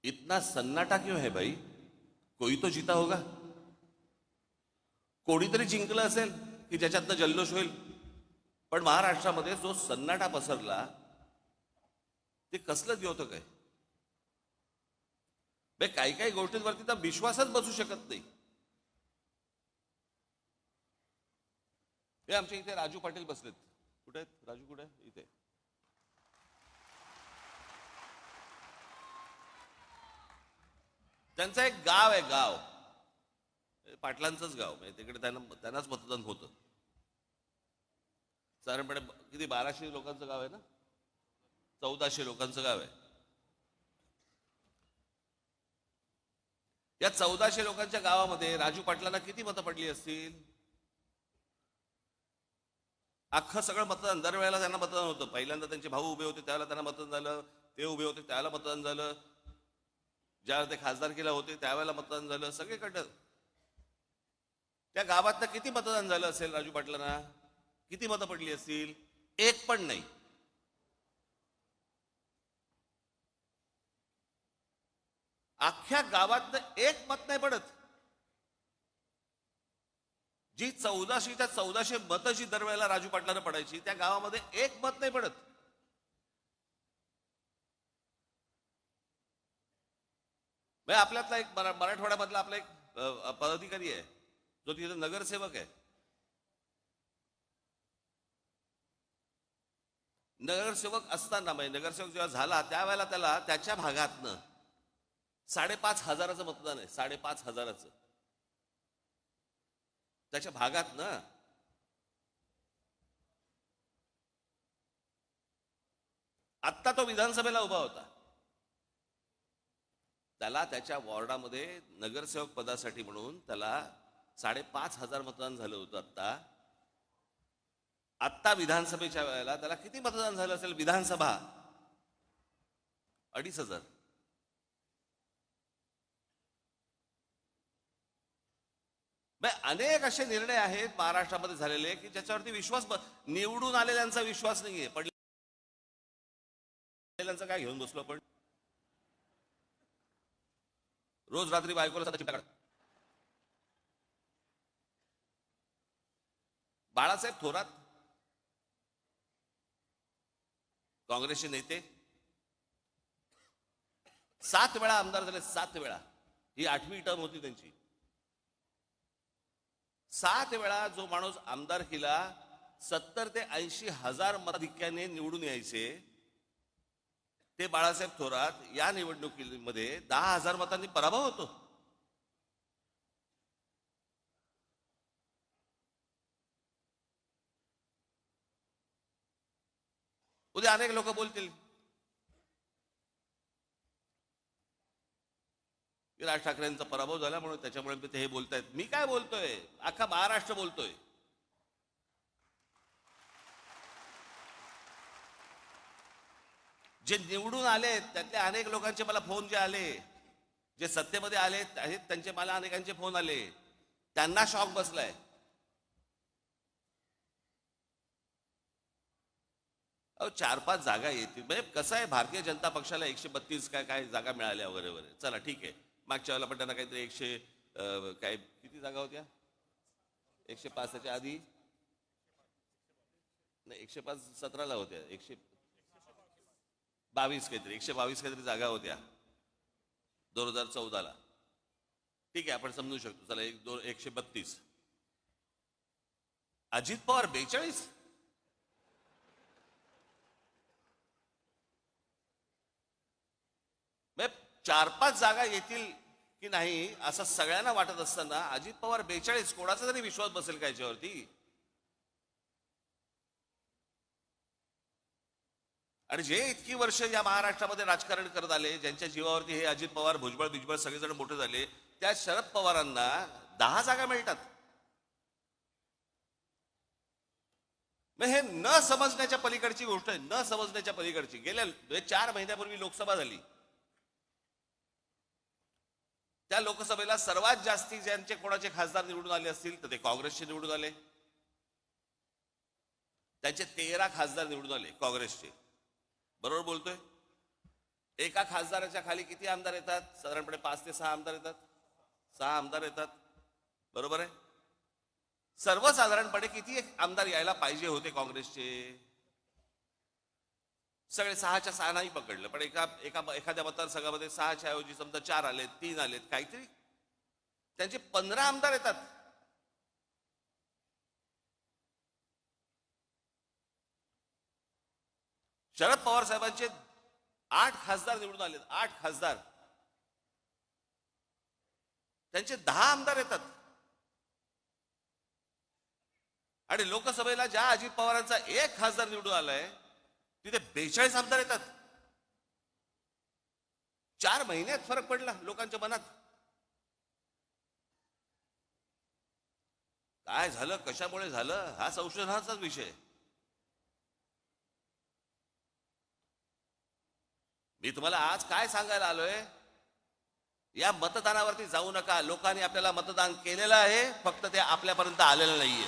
इतना सन्नाटा क्यों है भाई? कोई तो जीता होगा. कोणीतरी जिंकलं असेल की ज्याच्यातनं जल्लोष होईल. पण महाराष्ट्रामध्ये जो सन्नाटा पसरला ते कसलं द्योतक आहे. काही काही गोष्टींवरती तर विश्वासच बसू शकत नाही. हे आमच्या इथे राजू पाटील बसलेत. कुठे आहेत राजू? कुठे आहे? इथे. त्यांचं एक गाव आहे, गाव पाटलांचंच गाव. म्हणजे तिकडे त्यांनाच मतदान होतं. साधारणपणे किती 1200 लोकांचं गाव आहे ना, 1400 लोकांचं गाव आहे. या 1400 लोकांच्या गावामध्ये राजू पाटलांना किती मतं पडली असतील? अख्खं सगळं मतदान दरवेळेला त्यांना मतदान होतं. पहिल्यांदा त्यांचे भाऊ उभे होते त्यावेळेला त्यांना मतदान झालं, ते उभे होते त्यावेळेला मतदान झालं, ज्यावेळेला ते खासदारकीला होते त्यावेळेला मतदान झालं. सगळीकडं त्या गावातनं किती मतदान झालं असेल राजू पाटलांना? किती मतं पडली असतील? एक पण नाही. अख्ख्या गावातनं एक मत नाही पडत. जी 1400 मतं जी दरवेळेला राजू पाटलांना पडायची त्या गावामध्ये एक मत नाही पडत. आपल्यातला एक मराठवाड्यामधला आपला एक पदाधिकारी आहे जो तिथे नगरसेवक आहे. नगरसेवक असताना म्हणजे नगरसेवक जेव्हा झाला त्यावेळेला त्याला त्याच्या भागातनं 5,500 मतदान आहे. 5,500 त्याच्या भागातनं. आत्ता तो विधानसभेला उभा होता. त्याला त्याच्या वॉर्डामध्ये नगरसेवक पदासाठी म्हणून त्याला 5,500 मतदान झालं होतं. आत्ता विधानसभेच्या वेळेला त्याला किती मतदान झालं असेल? विधानसभा 2,500. अनेक असे निर्णय आहेत महाराष्ट्रामध्ये झालेले की ज्याच्यावरती निवडून आलेल्यांचा विश्वास नाहीये. पडलेल्यांचा काय घेऊन बसलो आपण? रोज रात्री बायकोला बाळासाहेब थोरात काँग्रेसचे नेते 7 वेळा आमदार झाले. 7 वेळा. ही 8वी टर्म होती त्यांची. 7 वेळा जो माणूस आमदार केला 70 ते 80 हजार मताधिक्याने निवडून यायचे ते बाळासाहेब थोरात या निवडणुकीमध्ये 10,000 मतांनी पराभव होतो. उद्या अनेक लोक बोलतील की राज ठाकरेंचा पराभव झाला म्हणून त्याच्यामुळे ते हे बोलतायत. मी काय बोलतोय? अख्खा महाराष्ट्र बोलतोय. जे निवडून आले त्यातल्या अनेक लोकांचे मला फोन जे आले, जे सत्तेमध्ये आले आहेत त्यांचे मला अनेकांचे फोन आले. त्यांना शॉक बसलाय. अहो 4-5 जागा येतील. म्हणजे कसं आहे, भारतीय जनता पक्षाला 132 काय जागा मिळाल्या वगैरे वगैरे. चला ठीक आहे. मागच्या वेळेला पण त्यांना काहीतरी 100 काय किती जागा होत्या? 105 च्या आधी नाही, 105 17ला होत्या. 122 काहीतरी 122 काहीतरी जागा होत्या 2014ला. ठीक आहे, आपण समजू शकतो. चला 132. अजित पवार 42. म्हणजे 4-5 जागा येतील की नाही असं सगळ्यांना वाटत असताना अजित पवार 42. कोणाचा तरी विश्वास बसेल का याच्यावरती? आणि जे इतकी वर्ष या महाराष्ट्रामध्ये राजकारण करत आले, ज्यांच्या जीवावरती हे अजित पवार, भुजबळ सगळेजण मोठे झाले, त्या शरद पवारांना 10 जागा मिळतात. हे न समजण्याच्या पलीकडची गोष्ट आहे. न समजण्याच्या पलीकडची. गेल्या 4 महिन्यापूर्वी लोकसभा झाली. त्या लोकसभेला सर्वात जास्ती ज्यांचे कोणाचे खासदार निवडून आले असतील तर ते काँग्रेसचे निवडून आले. त्यांचे 13 खासदार निवडून आले काँग्रेसचे. बरोबर बोलतोय? एका खासदाराच्या खाली किती आमदार येतात? साधारणपणे 5 ते 6 आमदार येतात. 6 आमदार येतात, बरोबर आहे. सर्वसाधारणपणे किती आमदार यायला पाहिजे होते काँग्रेसचे? सगळे 6च्या 6 नाही पकडलं, पण एखाद्या मतदारसंघामध्ये 6च्या ऐवजी समजा 4 आलेत, 3 आलेत, काहीतरी त्यांचे 15 आमदार येतात. शरद पवार साहेबांचे 8 खासदार निवडून आलेत, 8 खासदार, त्यांचे 10 आमदार येतात. आणि लोकसभेला ज्या अजित पवारांचा 1 खासदार निवडून आलाय तिथे 42 आमदार येतात. 4 महिन्यात फरक पडला लोकांच्या मनात. काय झालं, कशामुळे झालं, हा संशोधनाचाच विषय. मी तुम्हाला आज काय सांगायला आलोय, या मतदानावरती जाऊ नका. लोकांनी आपल्याला मतदान केलेलं आहे, फक्त ते आपल्यापर्यंत आलेलं नाहीये.